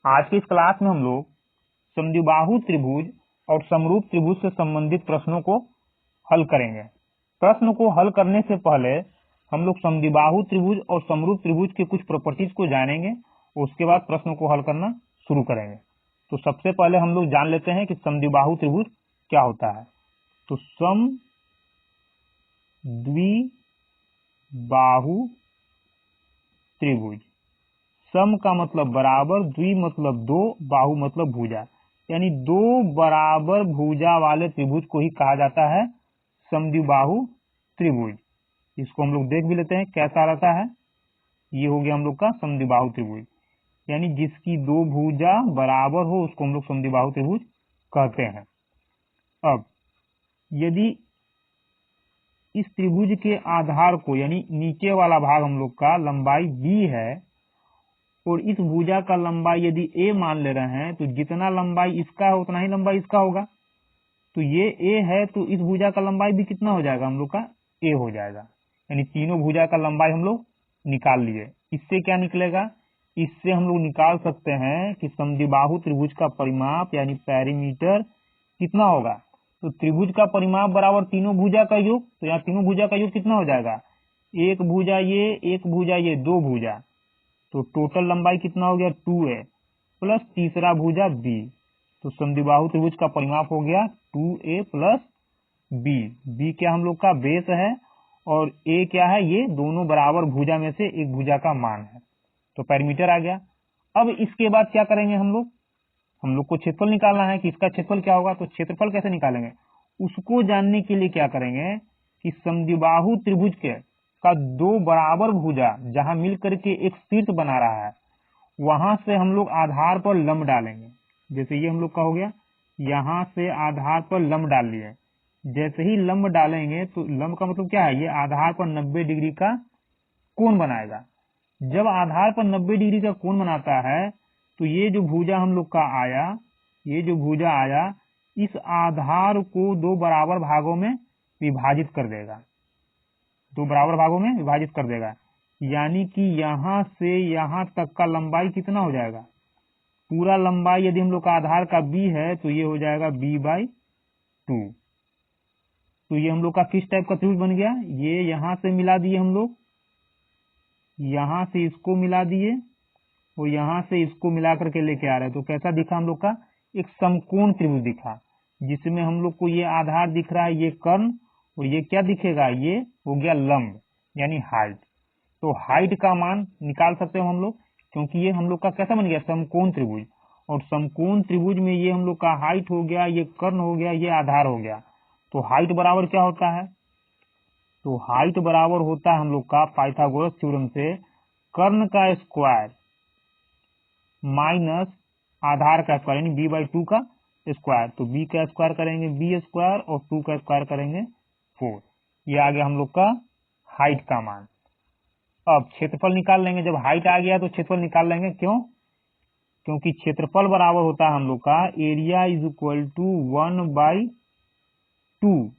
आज की इस क्लास में हम लोग समद्विबाहु त्रिभुज और समरूप त्रिभुज से संबंधित प्रश्नों को हल करेंगे। प्रश्न को हल करने से पहले हम लोग समद्विबाहु त्रिभुज और समरूप त्रिभुज के कुछ प्रॉपर्टीज को जानेंगे, उसके बाद प्रश्नों को हल करना शुरू करेंगे। तो सबसे पहले हम लोग जान लेते हैं कि समद्विबाहु त्रिभुज क्या होता है। तो समद्विबाहु त्रिभुज, सम का मतलब बराबर, द्वि मतलब दो, बाहु मतलब भुजा, यानी दो बराबर भुजा वाले त्रिभुज को ही कहा जाता है समद्विबाहु त्रिभुज। इसको हम लोग देख भी लेते हैं कैसा रहता है। ये हो गया हम लोग का समद्विबाहु त्रिभुज, यानी जिसकी दो भुजा बराबर हो उसको हम लोग समद्विबाहु त्रिभुज कहते हैं। अब यदि इस त्रिभुज के आधार को, यानी नीचे वाला भाग हम लोग का लंबाई b है और इस भुजा का लंबाई यदि a मान ले रहे हैं, तो जितना लंबाई इसका है उतना ही लंबाई इसका होगा। तो ये a है तो इस भुजा का लंबाई भी कितना हो जाएगा, हम लोग का a हो जाएगा। यानी तीनों भुजा का लंबाई हम लोग निकाल लिए। इससे क्या निकलेगा, इससे हम लोग निकाल सकते हैं कि समद्विबाहु त्रिभुज का परिमाप यानी पेरीमीटर कितना होगा। तो त्रिभुज का परिमाप बराबर तीनों भुजा का योग, तो यहाँ तीनों भुजा का योग कितना हो जाएगा, एक भुजा ये, एक भुजा ये, दो भुजा, तो टोटल लंबाई कितना हो गया 2a प्लस तीसरा भुजा b। तो समद्विबाहु त्रिभुज का परिमाप हो गया 2a प्लस b। b क्या हम लोग का बेस है और a क्या है, ये दोनों बराबर भुजा में से एक भुजा का मान है। तो पेरीमीटर आ गया। अब इसके बाद क्या करेंगे, हम लोग को क्षेत्रफल निकालना है कि इसका क्षेत्रफल क्या होगा। तो क्षेत्रफल कैसे निकालेंगे, उसको जानने के लिए क्या करेंगे कि समद्विबाहु त्रिभुज का दो बराबर भुजा जहां मिल करके एक शीर्ष बना रहा है, वहां से हम लोग आधार पर लंब डालेंगे। जैसे ये हम लोग का हो गया, यहां से आधार पर लंब डाल लिए। जैसे ही लंब डालेंगे तो लंब का मतलब क्या है, ये आधार पर 90 डिग्री का कोण बनाएगा। जब आधार पर 90 डिग्री का कोण बनाता है तो ये जो भुजा हम लोग का आया, ये जो भुजा आया, इस आधार को दो बराबर भागों में विभाजित कर देगा, दो बराबर भागों में विभाजित कर देगा। यानी कि यहां से यहां तक का लंबाई कितना हो जाएगा, पूरा लंबाई यदि हम लोग का आधार का b है तो ये हो जाएगा b/2। तो ये हम लोग का किस टाइप का त्रिभुज बन गया, ये यहां से मिला दिए हम लोग, यहां से इसको मिला दिए और यहां से इसको मिला करके लेके आ रहे हैं। तो कैसा दिखा हम लोग का, एक समकोण त्रिभुज दिखा, जिसमें हम लोग को ये आधार दिख रहा है, ये कर्ण, और ये क्या दिखेगा, ये हो गया लंब यानी हाइट। तो हाइट का मान निकाल सकते हो हम लोग, क्योंकि ये हम लोग का कैसा बन गया, समकोण त्रिभुज। और समकोण त्रिभुज में ये हम लोग का हाइट हो गया, ये कर्ण हो गया, ये आधार हो गया। तो हाइट बराबर क्या होता है, तो हाइट बराबर होता है हम लोग का पाइथागोरस थ्योरम से कर्ण का स्क्वायर माइनस आधार का स्क्वायर यानी b/2 का स्क्वायर। तो b का स्क्वायर करेंगे b² और 2 का स्क्वायर करेंगे 4। ये आ गया हम लोग का हाइट का मान। अब क्षेत्रफल निकाल लेंगे, जब हाइट आ गया तो क्षेत्रफल निकाल लेंगे। क्यों, क्योंकि क्षेत्रफल बराबर होता है हम लोग का एरिया इज इक्वल टू 1/2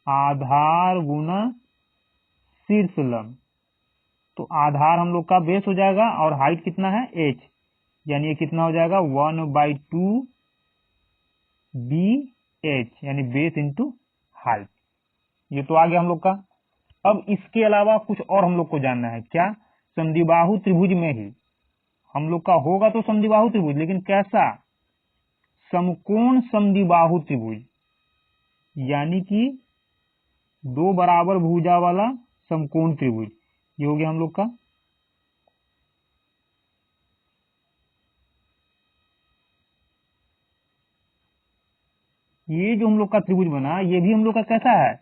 आधार गुना शीर्ष लंब। तो आधार हम लोग का बेस हो जाएगा और हाइट कितना है h, यानी ये कितना हो जाएगा 1/2 BH यानी बेस इंटू हाइट। ये तो आ गया हम लोग का। अब इसके अलावा कुछ और हम लोग को जानना है, क्या, समद्विबाहु त्रिभुज में ही हम लोग का होगा तो समद्विबाहु त्रिभुज, लेकिन कैसा, समकोण समद्विबाहु त्रिभुज, यानी कि दो बराबर भुजा वाला समकोण त्रिभुज। ये हो गया हम लोग का। ये जो हम लोग का त्रिभुज बना, ये भी हम लोग का कैसा है,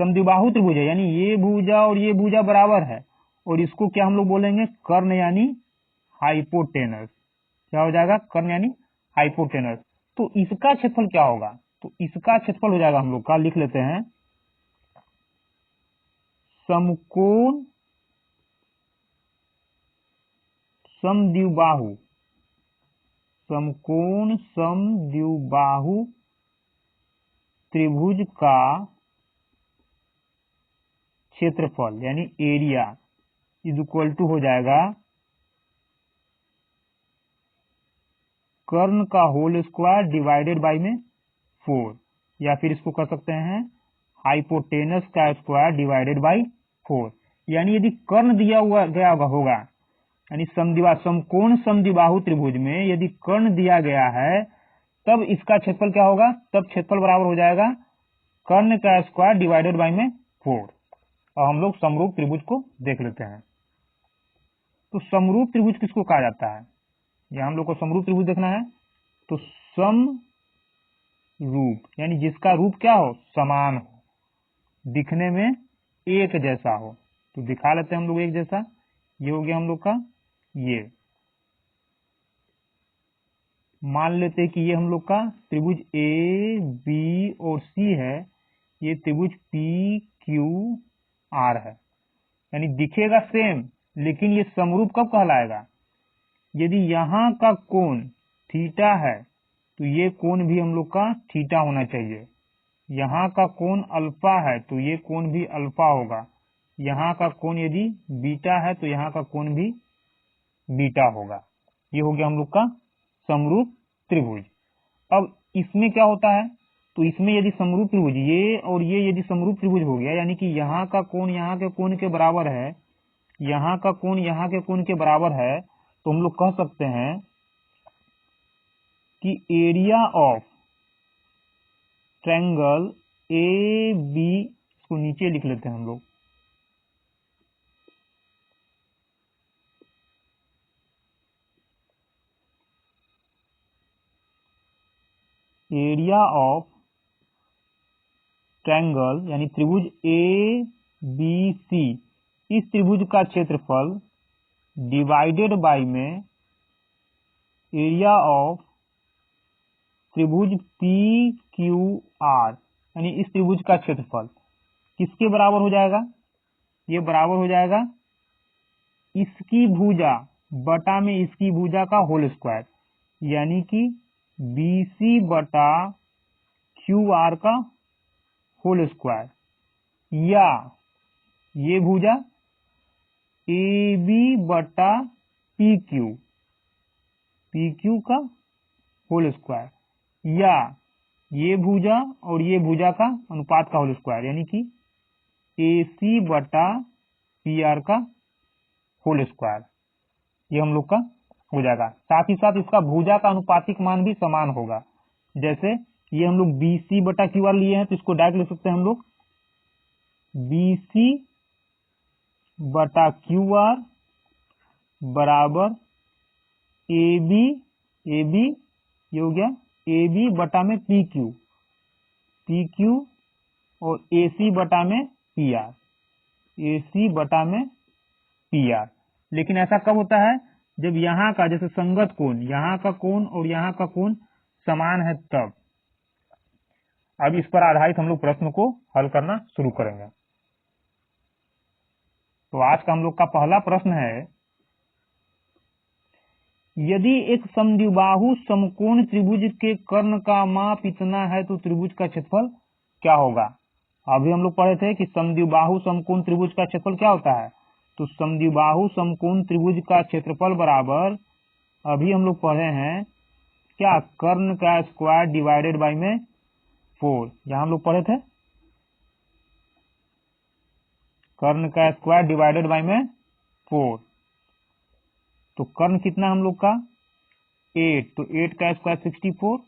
समद्विबाहु त्रिभुज है, यानी ये भुजा और ये भुजा बराबर है। और इसको क्या हम लोग बोलेंगे, कर्ण यानी हाइपोटेनस। क्या हो जाएगा, कर्ण यानी हाइपोटेनस। तो इसका क्षेत्रफल क्या होगा, तो इसका क्षेत्रफल हो जाएगा हम लोग का, लिख लेते हैं, समकोण समद्विबाहु, समकोण समद्विबाहु त्रिभुज का क्षेत्रफल यानी एरिया इज इक्वल टू हो जाएगा कर्ण का होल स्क्वायर डिवाइडेड बाई में 4, या फिर इसको कर सकते हैं हाइपोटेनस का स्क्वायर डिवाइडेड बाई 4। यानी यदि कर्ण दिया हुआ गया होगा, यानी समकोण समद्विबाहु त्रिभुज में यदि कर्ण दिया गया है, तब इसका क्षेत्रफल क्या होगा? तब क्षेत्रफल बराबर हो जाएगा कर्ण का स्क्वायर डिवाइडेड बाई में 4। और हम लोग समरूप त्रिभुज को देख लेते हैं। तो समरूप त्रिभुज किसको कहा जाता है? यह हम लोग को समरूप त्रिभुज देखना है। तो समरूप यानी जिसका रूप क्या हो? समान हो, दिखने में एक जैसा हो। तो दिखा लेते हैं हम लोग एक जैसा। ये हो गया हम लोग का, ये मान लेते हैं कि ये हम लोग का त्रिभुज ए बी और सी है। ये त्रिभुज पी क्यू आर है, यानी दिखेगा सेम, लेकिन ये समरूप कब कहलाएगा? यदि यहाँ का कोण थीटा है तो ये कोण भी हम लोग का थीटा होना चाहिए। यहाँ का कोण अल्फा है तो ये कोण भी अल्फा होगा। यहाँ का कोण यदि बीटा है तो यहाँ का कोण भी बीटा होगा। ये हो गया हम लोग का समरूप त्रिभुज। अब इसमें क्या होता है? तो इसमें यदि समरूप त्रिभुज ये और ये यदि समरूप त्रिभुज हो गया, यानी कि यहाँ का कोण यहाँ के कोण के बराबर है, यहाँ का कोण यहाँ के कोण के बराबर है, तो हम लोग कह सकते हैं कि area of triangle A B, इसको नीचे लिख लेते हैं हम लोग, एरिया ऑफ ट्रायंगल यानी त्रिभुज ए बी सी, इस त्रिभुज का क्षेत्रफल डिवाइडेड बाई में एरिया ऑफ त्रिभुज पी क्यू आर, यानी इस त्रिभुज का क्षेत्रफल किसके बराबर हो जाएगा? ये बराबर हो जाएगा इसकी भुजा बटा में इसकी भुजा का होल स्क्वायर, यानी कि BC बटा QR का होल स्क्वायर, या ये भुजा AB बटा PQ का होल स्क्वायर, या ये भुजा और ये भुजा का अनुपात का होल स्क्वायर, यानी कि AC बटा PR का होल स्क्वायर। ये हम लोग का हो जाएगा। साथ ही साथ इसका भुजा का अनुपातिक मान भी समान होगा। जैसे ये हम लोग BC बटा QR लिए हैं, तो इसको डायरेक्ट लिख सकते हैं हम लोग BC बटा QR बराबर AB ये हो गया AB बटा में PQ और AC बटा में PR। लेकिन ऐसा कब होता है? जब यहाँ का जैसे संगत कोण, यहाँ का कोण और यहाँ का कोण समान है तब। अब इस पर आधारित हम लोग प्रश्न को हल करना शुरू करेंगे। तो आज का हम लोग का पहला प्रश्न है, यदि एक समद्विबाहु समकोण त्रिभुज के कर्ण का माप इतना है तो त्रिभुज का क्षेत्रफल क्या होगा? अभी हम लोग पढ़े थे कि समद्विबाहु समकोण त्रिभुज का क्षेत्रफल क्या होता है। तो समद्विबाहु समकोण त्रिभुज का क्षेत्रफल बराबर, अभी हम लोग पढ़े हैं क्या? कर्ण का स्क्वायर डिवाइडेड बाई में 4। यहां हम लोग पढ़े थे कर्ण का स्क्वायर डिवाइडेड बाई में 4। तो कर्ण कितना हम लोग का 8, तो 8 का स्क्वायर 64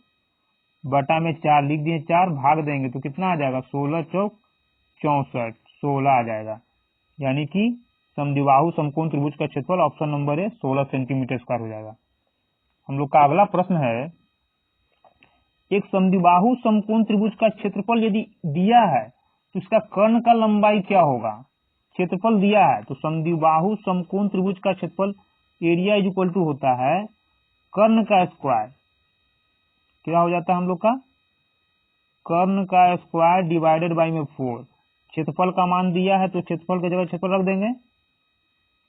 बटा में 4 लिख दिए, 4 भाग देंगे तो कितना आ जाएगा? 16 चौक 64, 16 आ जाएगा। यानी कि समद्विबाहु समकोण त्रिभुज का क्षेत्रफल ऑप्शन नंबर है 16 सेंटीमीटर स्क्वायर हो जाएगा। हम लोग का अगला प्रश्न है, एक समद्विबाहु समकोण त्रिभुज का क्षेत्रफल यदि दिया है तो इसका कर्ण का लंबाई क्या होगा? क्षेत्रफल दिया है तो समद्विबाहु समकोण त्रिभुज का क्षेत्रफल एरिया इज इक्वल टू होता है कर्ण का स्क्वायर, क्या हो जाता है हम लोग का? कर्ण का स्क्वायर डिवाइडेड बाई में 4। क्षेत्रफल का मान दिया है तो क्षेत्रफल की जगह क्षेत्रफल रख देंगे।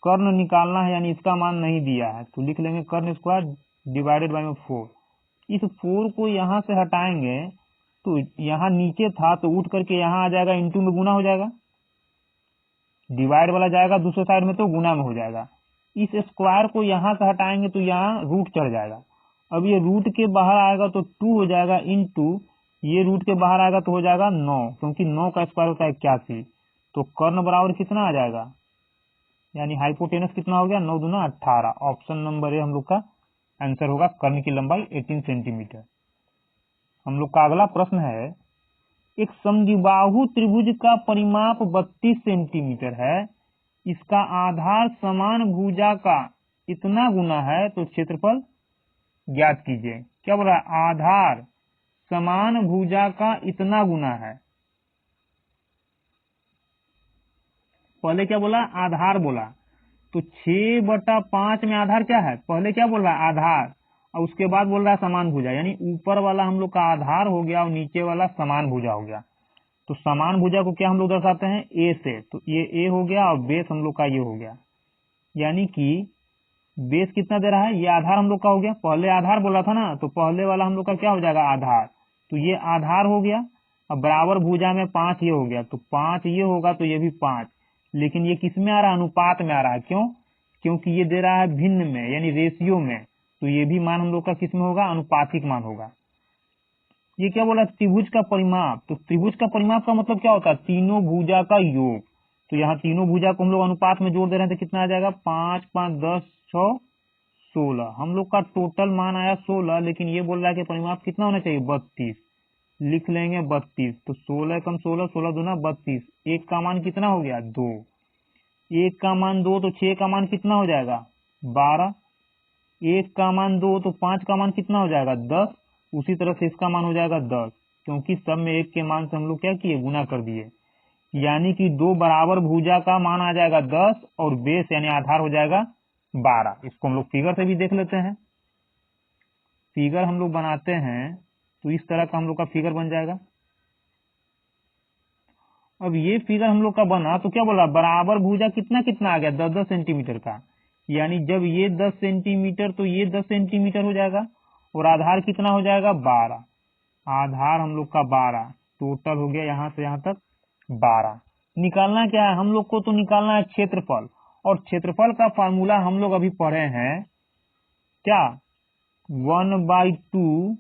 कर्ण निकालना है यानी इसका मान नहीं दिया है तो लिख लेंगे कर्ण स्क्वायर डिवाइडेड बाई में 4। इस 4 को यहाँ से हटाएंगे तो यहाँ नीचे था तो उठ करके यहाँ आ जाएगा, इंटू में गुना हो जाएगा, डिवाइड वाला जाएगा दूसरे साइड में तो गुना में हो जाएगा। इस स्क्वायर को यहाँ से हटाएंगे तो यहाँ रूट चढ़ जाएगा अब ये रूट के बाहर आएगा तो 2 हो जाएगा, इनटू ये रूट के बाहर आएगा तो हो जाएगा 9, क्योंकि 9 का स्क्वायर होता है 81। तो कर्ण बराबर कितना आ जाएगा, यानी हाइपोटेनस कितना हो गया, 9 दूना 18। ऑप्शन नंबर ए हम लोग का आंसर होगा, कर्ण की लंबाई 18 सेंटीमीटर। हम लोग का अगला प्रश्न है, एक समद्विबाहु त्रिभुज का परिमाप 32 सेंटीमीटर है, इसका आधार समान भुजा का इतना गुना है, तो क्षेत्रफल ज्ञात कीजिए। क्या बोला, आधार समान भुजा का इतना गुना है। पहले क्या बोला, आधार बोला, तो 6/5 में आधार क्या है, पहले क्या बोल रहा है, आधार, और उसके बाद बोल रहा है समान भुजा, यानी ऊपर वाला हम लोग का आधार हो गया और नीचे वाला समान भुजा हो गया। तो समान भुजा को क्या हम लोग दर्शाते हैं, ए से, तो ये ए हो गया और बेस हम लोग का ये हो गया, यानी कि बेस कितना दे रहा है, ये आधार हम लोग का हो गया, पहले आधार बोला था ना, तो पहले वाला हम लोग का क्या हो जाएगा, आधार, तो ये आधार हो गया। अब बराबर भुजा में 5 ये हो गया, तो 5 ये होगा, तो ये भी 5, लेकिन ये किस में आ रहा है, अनुपात में आ रहा है, क्यों, क्योंकि ये दे रहा है भिन्न में, यानी रेशियो में, तो ये भी मान हम लोग का किस में होगा, अनुपातिक मान होगा। ये क्या बोला, त्रिभुज का परिमाप, तो त्रिभुज का परिमाप का मतलब क्या होता है, तीनों भुजा का योग। तो यहाँ तीनों भुजा को हम लोग अनुपात में जोड़ दे रहे हैं, तो कितना आ जाएगा, 5 5 10 6 16, हम लोग का टोटल मान आया 16, लेकिन ये बोल रहा है कि परिमाप कितना होना चाहिए, 32, लिख लेंगे 32। तो 16 कम 16, 16 दूना 32, एक का मान कितना हो गया, 2, एक का मान 2, तो 6 का मान कितना हो जाएगा, 12, एक का मान 2, तो 5 का मान कितना हो जाएगा, 10, उसी तरह से इसका मान हो जाएगा 10, क्योंकि सब में एक के मान से हम लोग क्या किए, गुना कर दिए, यानी कि दो बराबर भुजा का मान आ जाएगा 10 और बेस यानी आधार हो जाएगा 12। इसको हम लोग फिगर से भी देख लेते हैं, फिगर हम लोग बनाते हैं तो इस तरह का हम लोग का फिगर बन जाएगा। अब ये फिगर हम लोग का बना तो क्या बोला, बराबर भुजा कितना कितना आ गया, 10-10 सेंटीमीटर का, यानी जब ये 10 सेंटीमीटर तो ये 10 सेंटीमीटर हो जाएगा, और आधार कितना हो जाएगा, 12, आधार हम लोग का 12, टोटल हो गया यहाँ से यहाँ तक 12। निकालना क्या है हम लोग को, तो निकालना है क्षेत्रफल, और क्षेत्रफल का फार्मूला हम लोग अभी पढ़े हैं क्या, 1/2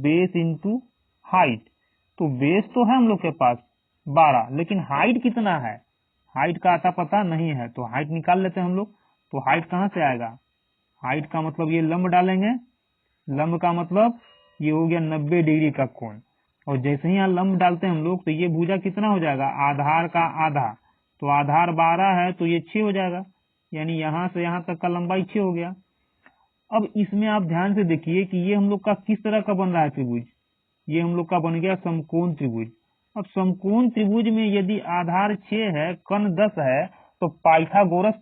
बेस इंटू हाइट। तो बेस तो है हम लोग के पास 12, लेकिन हाइट कितना है, हाइट का आता पता नहीं है, तो हाइट निकाल लेते हैं हम लोग। तो हाइट कहाँ से आएगा, हाइट का मतलब ये लंब डालेंगे, लंब का मतलब ये हो गया 90 डिग्री का कोण, और जैसे ही यहाँ लंब डालते हैं हम लोग तो ये भुजा कितना हो जाएगा, आधार का आधा, तो आधार 12 है तो ये 6 हो जाएगा, यानी यहाँ से यहाँ तक का लंबाई 6 हो गया। अब इसमें आप ध्यान से देखिए कि ये हम लोग का किस तरह का बन रहा है त्रिभुज, ये हम लोग का बन गया समकोण त्रिभुज। अब समकोण त्रिभुज में यदि आधार 6 है, कर्ण 10 है, तो पाइथागोरस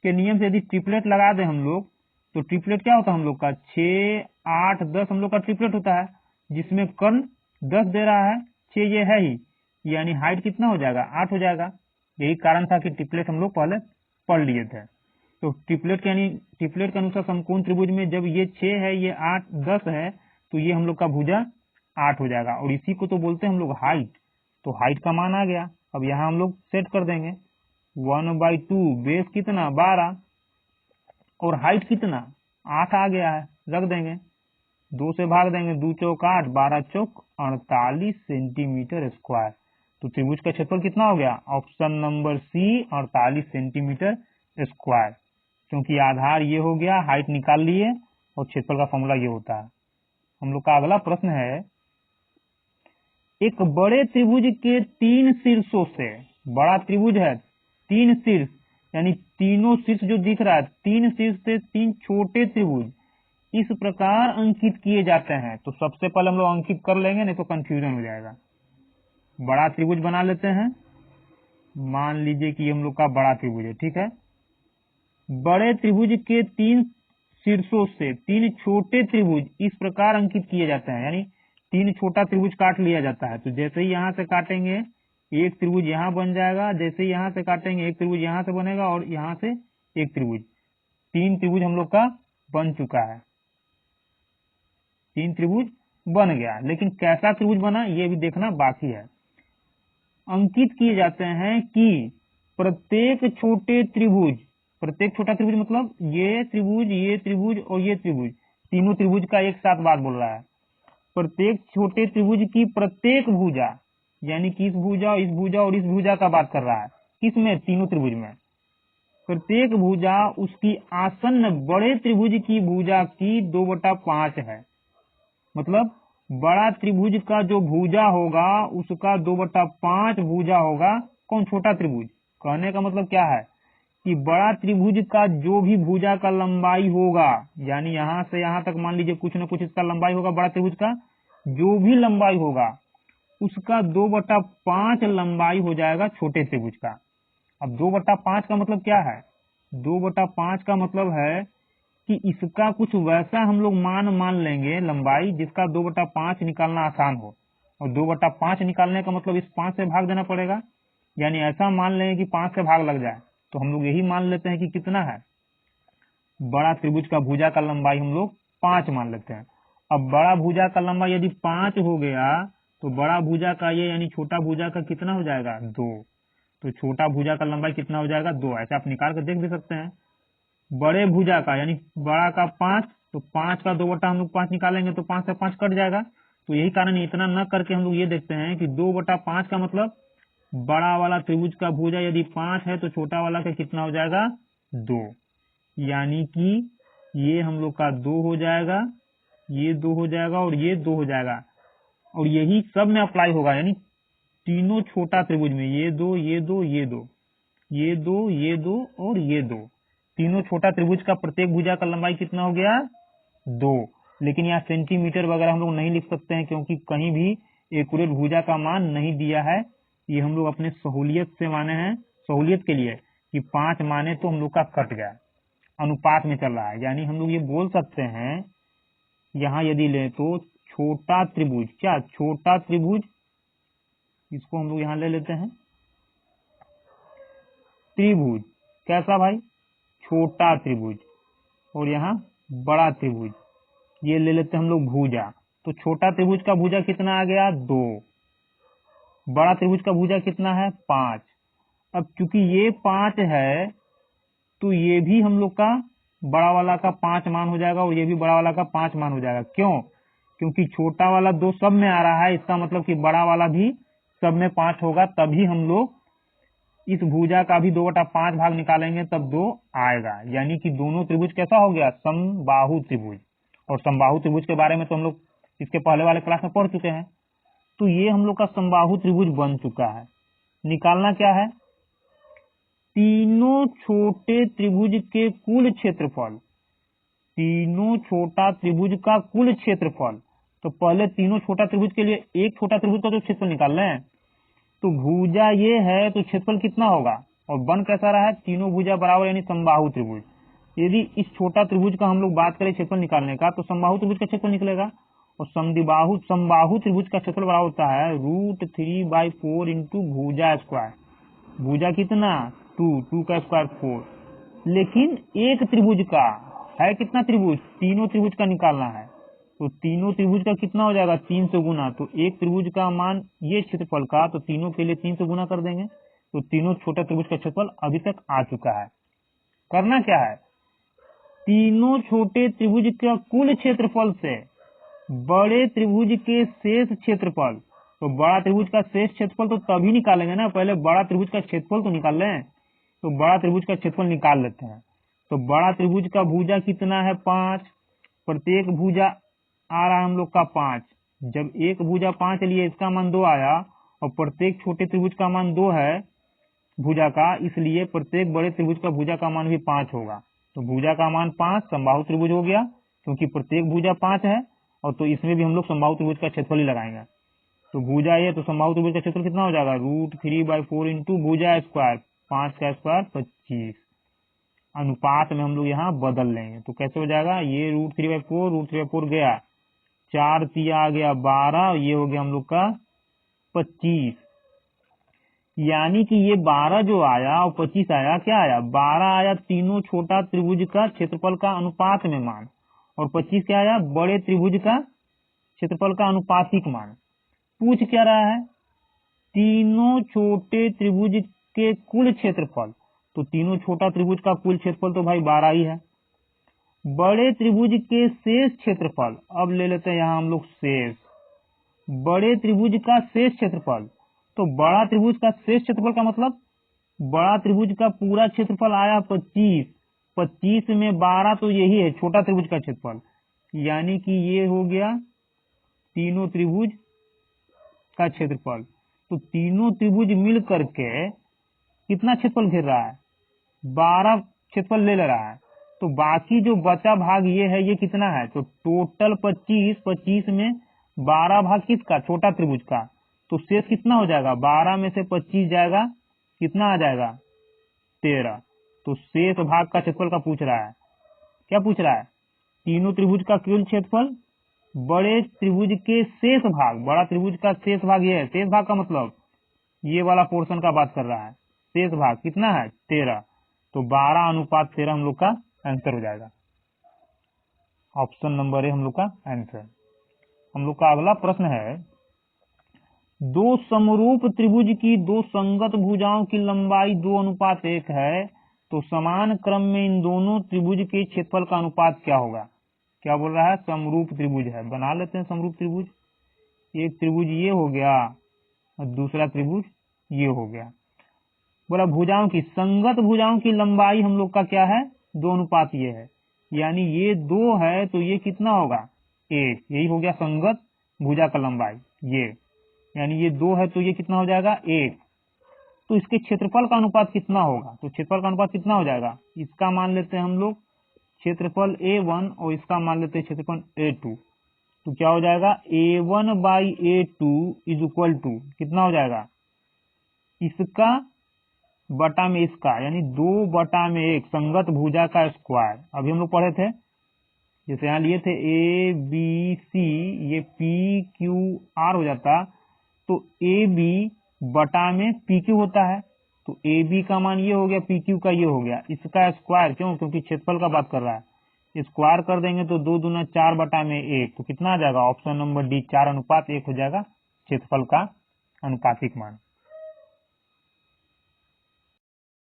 के नियम से यदि ट्रिपलेट लगा दे हम लोग, तो ट्रिपलेट क्या होता है हम लोग का, 6 8 10 हम लोग का ट्रिपलेट होता है, जिसमें कर्ण 10 दे रहा है, 6 ये है ही, यानी हाइट कितना हो जाएगा, 8 हो जाएगा। यही कारण था कि ट्रिपलेट हम लोग पहले पढ़ लिए थे। तो ट्रिपलेट के अनुसार समकोण त्रिभुज में जब ये 6 है, ये 8 10 है, तो ये हम लोग का भुजा 8 हो जाएगा, और इसी को तो बोलते हैं हम लोग हाइट। तो हाइट का मान आ गया, अब यहाँ हम लोग सेट कर देंगे, 1/2 बेस कितना 12 और हाइट कितना 8 आ गया है, रख देंगे, 2 से भाग देंगे, 2 चौक 8, 12 चौक 48 सेंटीमीटर स्क्वायर। तो त्रिभुज का क्षेत्रफल कितना हो गया, option number C 48 centimetre square, क्योंकि आधार ये हो गया, हाइट निकाल लिए और क्षेत्रफल का फॉर्मूला ये होता है। हम लोग का अगला प्रश्न है, एक बड़े त्रिभुज के 3 शीर्षों से, बड़ा त्रिभुज है 3 शीर्ष, यानी तीनों शीर्ष जो दिख रहा है, 3 शीर्ष से 3 छोटे त्रिभुज इस प्रकार अंकित किए जाते हैं। तो सबसे पहले हम लोग अंकित कर लेंगे, नहीं तो कंफ्यूजन हो जाएगा। बड़ा त्रिभुज बना लेते हैं, मान लीजिए कि हम लोग का बड़ा त्रिभुज है, ठीक है। बड़े त्रिभुज के 3 शीर्षों से 3 छोटे त्रिभुज इस प्रकार अंकित किए जाते हैं, यानी 3 छोटा त्रिभुज काट लिया जाता है। तो जैसे ही यहाँ से काटेंगे एक त्रिभुज यहाँ बन जाएगा, जैसे ही यहाँ से काटेंगे एक त्रिभुज यहाँ से बनेगा, और यहाँ से एक त्रिभुज, 3 त्रिभुज हम लोग का बन चुका है, 3 त्रिभुज बन गया। लेकिन कैसा त्रिभुज बना ये भी देखना बाकी है। अंकित किए जाते हैं कि प्रत्येक छोटे त्रिभुज प्रत्येक छोटा त्रिभुज मतलब ये त्रिभुज और ये त्रिभुज, तीनों त्रिभुज का एक साथ बात बोल रहा है। प्रत्येक छोटे त्रिभुज की प्रत्येक भुजा, यानी कि इस भुजा और इस भुजा का बात कर रहा है। किसमें? तीनों त्रिभुज में। प्रत्येक भुजा उसकी आसन्न बड़े त्रिभुज की भुजा की 2/5 है। मतलब बड़ा त्रिभुज का जो भुजा होगा उसका 2/5 भुजा होगा कौन? छोटा त्रिभुज। कहने का मतलब क्या है कि बड़ा त्रिभुज का जो भी भुजा का लंबाई होगा, यानी यहां से यहां तक मान लीजिए कुछ न कुछ इसका लंबाई होगा, बड़ा त्रिभुज का जो भी लंबाई होगा उसका 2/5 लंबाई हो जाएगा छोटे त्रिभुज का। अब 2/5 का मतलब क्या है? 2/5 का मतलब है कि इसका कुछ वैसा हम लोग मान लेंगे लंबाई जिसका 2/5 निकालना आसान हो। और 2/5 निकालने का मतलब इस 5 से भाग देना पड़ेगा, यानी ऐसा मान लेंगे कि 5 से भाग लग जाए। तो हम लोग यही मान लेते हैं कि कितना है, बड़ा त्रिभुज का भुजा का लंबाई हम लोग 5 मान लेते हैं। अब बड़ा भुजा का लंबाई यदि 5 हो गया तो बड़ा भुजा का ये यानी छोटा भुजा का कितना हो जाएगा? 2। तो छोटा भुजा का लंबाई कितना हो जाएगा? 2। ऐसे आप निकाल कर देख भी सकते हैं। बड़े भुजा का यानी बड़ा का 5, तो 5 का 2 बटा हम लोग 5 निकालेंगे तो 5 से 5 कट जाएगा। तो यही कारण इतना न करके हम लोग ये देखते हैं कि 2/5 का मतलब बड़ा वाला त्रिभुज का भुजा यदि 5 है तो छोटा वाला का कितना हो जाएगा? 2। यानी कि ये हम लोग का 2 हो जाएगा, ये 2 हो जाएगा और ये 2 हो जाएगा। और यही सब में अप्लाई होगा, यानी तीनों छोटा त्रिभुज में ये 2 ये 2 ये 2 ये 2 ये 2 और ये 2, तीनों छोटा त्रिभुज का प्रत्येक भुजा का लंबाई कितना हो गया? 2। लेकिन यहाँ सेंटीमीटर वगैरह हम लोग नहीं लिख सकते हैं क्योंकि कहीं भी एक्यूरेट भुजा का मान नहीं दिया है। ये हम लोग अपने सहूलियत से माने हैं, सहूलियत के लिए कि 5 माने तो हम लोग का कट गया, अनुपात में चल रहा है। यानी हम लोग ये बोल सकते हैं यहाँ यदि ले तो छोटा त्रिभुज, क्या छोटा त्रिभुज, इसको हम लोग यहाँ ले लेते हैं त्रिभुज। कैसा भाई? छोटा त्रिभुज। और यहाँ बड़ा त्रिभुज, ये ले लेते हैं हम लोग भुजा। तो छोटा त्रिभुज का भुजा कितना आ गया? 2। बड़ा त्रिभुज का भुजा कितना है? 5। अब चूंकि ये 5 है तो ये भी हम लोग का बड़ा वाला का 5 मान हो जाएगा और ये भी बड़ा वाला का 5 मान हो जाएगा। क्यों? क्योंकि छोटा वाला 2 सब में आ रहा है, इसका मतलब कि बड़ा वाला भी सब में 5 होगा, तभी हम लोग इस भुजा का भी 2/5 भाग निकालेंगे तब 2 आएगा। यानी कि दोनों त्रिभुज कैसा हो गया? समबाहु त्रिभुज। और समबाहु त्रिभुज के बारे में तो हम लोग इसके पहले वाले क्लास में पढ़ चुके हैं। तो ये हम लोग का समबाहु त्रिभुज बन चुका है। निकालना क्या है? तीनों छोटे त्रिभुज के कुल क्षेत्रफल, तीनों छोटा त्रिभुज का कुल क्षेत्रफल। तो पहले तीनों छोटा त्रिभुज के लिए एक छोटा त्रिभुज का जो क्षेत्रफल निकाल रहे हैं, तो भुजा ये है तो क्षेत्रफल कितना होगा? और बन कैसा रहा है? तीनों भुजा बराबर यानी समबाहु त्रिभुज। यदि इस छोटा त्रिभुज का हम लोग बात करें क्षेत्रफल निकालने का, तो समबाहु त्रिभुज का क्षेत्रफल निकलेगा। और समबाहु त्रिभुज का क्षेत्रफल बराबर होता है √3/4 इंटू भुजा स्क्वायर। भुजा कितना? 2 का स्क्वायर 4। लेकिन एक त्रिभुज का है कितना त्रिभुज? तीनों त्रिभुज का निकालना है। तो तीनों त्रिभुज का कितना हो जाएगा? 3 से गुना। तो एक त्रिभुज का मान ये क्षेत्रफल का, तो तीनों के लिए 3 से गुना कर देंगे। तो तीनों छोटा त्रिभुज का क्षेत्रफल अभी तक आ चुका है। करना क्या है? तीनों छोटे त्रिभुज का कुल क्षेत्रफल से बड़े त्रिभुज के शेष क्षेत्रफल, तो बड़ा त्रिभुज का शेष क्षेत्रफल तो तभी निकालेंगे ना, पहले बड़ा त्रिभुज का क्षेत्रफल तो निकाल लें। तो बड़ा त्रिभुज का क्षेत्रफल निकाल लेते हैं। तो बड़ा त्रिभुज का भुजा कितना है? 5। प्रत्येक भुजा आ रहा है हम लोग का 5। जब एक भुजा 5 लिए इसका मान 2 आया, और प्रत्येक छोटे त्रिभुज का मान 2 है भुजा का, इसलिए प्रत्येक बड़े त्रिभुज का भुजा का मान भी 5 होगा। तो भुजा का मान 5 समबाहु त्रिभुज हो गया, क्योंकि प्रत्येक भुजा 5 है। और तो इसमें भी हम लोग समबाहु त्रिभुज का क्षेत्रफल ही लगाएंगे। तो भुजा ये, तो समबाहु त्रिभुज का क्षेत्रफल कितना हो जाएगा? √3/4 इंटू भुजा स्क्वायर, 5 का स्क्वायर 25। अनुपात में हम लोग यहाँ बदल लेंगे। तो कैसे हो जाएगा? ये √3/4 गया, 4 तिया आ गया 12, ये हो गया हम लोग का 25। यानी कि ये 12 जो आया और 25 आया, क्या आया? 12 आया तीनों छोटा त्रिभुज का क्षेत्रफल का अनुपात में मान, और 25 क्या आया? बड़े त्रिभुज का क्षेत्रफल का अनुपातिक मान। पूछ क्या रहा है? तीनों छोटे त्रिभुज के कुल क्षेत्रफल। तो तीनों छोटा त्रिभुज का कुल क्षेत्रफल तो भाई 12 ही है। बड़े त्रिभुज के शेष क्षेत्रफल, अब ले लेते हैं यहाँ हम लोग शेष, बड़े त्रिभुज का शेष क्षेत्रफल। तो बड़ा त्रिभुज का शेष क्षेत्रफल का मतलब बड़ा त्रिभुज का पूरा क्षेत्रफल आया 25, 25 में 12 तो यही है छोटा त्रिभुज का क्षेत्रफल, यानी कि ये हो गया तीनों त्रिभुज का क्षेत्रफल। तो तीनों त्रिभुज मिल करके कितना क्षेत्रफल घेर रहा है, 12 क्षेत्रफल ले रहा है। तो बाकी जो बचा भाग ये है, ये कितना है, तो टोटल 25, 25 में 12 भाग किसका, छोटा त्रिभुज का। तो शेष कितना हो जाएगा, 12 में से 25 जाएगा, कितना आ जाएगा, 13। तो शेष भाग का क्षेत्रफल का पूछ रहा है, क्या पूछ रहा है, तीनों त्रिभुज का कुल क्षेत्रफल, बड़े त्रिभुज के शेष भाग, बड़ा त्रिभुज का शेष भाग ये है, शेष भाग का मतलब ये वाला पोर्शन का बात कर रहा है, शेष भाग कितना है, 13। तो 12:13 हम लोग का आंसर हो जाएगा। ऑप्शन नंबर ए हम लोग का आंसर। हम लोग का अगला प्रश्न है, दो समरूप त्रिभुज की दो संगत भुजाओं की लंबाई 2:1 है, तो समान क्रम में इन दोनों त्रिभुज के क्षेत्रफल का अनुपात क्या होगा। क्या बोल रहा है, समरूप त्रिभुज है, बना लेते हैं समरूप त्रिभुज। एक त्रिभुज ये हो गया और दूसरा त्रिभुज ये हो गया। बोला भुजाओं की, संगत भुजाओं की लंबाई हम लोग का क्या है, 2:1 ये है, यानी ये 2 है तो ये कितना होगा, 1, यही हो गया संगत भुजा का लंबाई ये, यानी ये 2 है तो ये कितना हो जाएगा, 1। तो इसके क्षेत्रफल का अनुपात कितना होगा, तो क्षेत्रफल का अनुपात कितना हो जाएगा, इसका मान लेते हैं हम लोग क्षेत्रफल A1 और इसका मान लेते हैं क्षेत्रफल A2। तो क्या हो जाएगा, A1/A2 इज इक्वल टू कितना हो जाएगा, इसका बटा में इसका, यानी 2/1 संगत भुजा का स्क्वायर। अभी हम लोग पढ़े थे, जैसे यहाँ लिए थे ABC, ये PQR हो जाता, तो AB बटा में PQ होता है, तो AB का मान ये हो गया, PQ का ये हो गया, इसका स्क्वायर, क्यों, क्योंकि क्षेत्रफल का बात कर रहा है, स्क्वायर कर देंगे तो 2 दूना 4/1, तो कितना आ जाएगा, ऑप्शन नंबर डी 4:1 हो जाएगा क्षेत्रफल का अनुपातिक मान।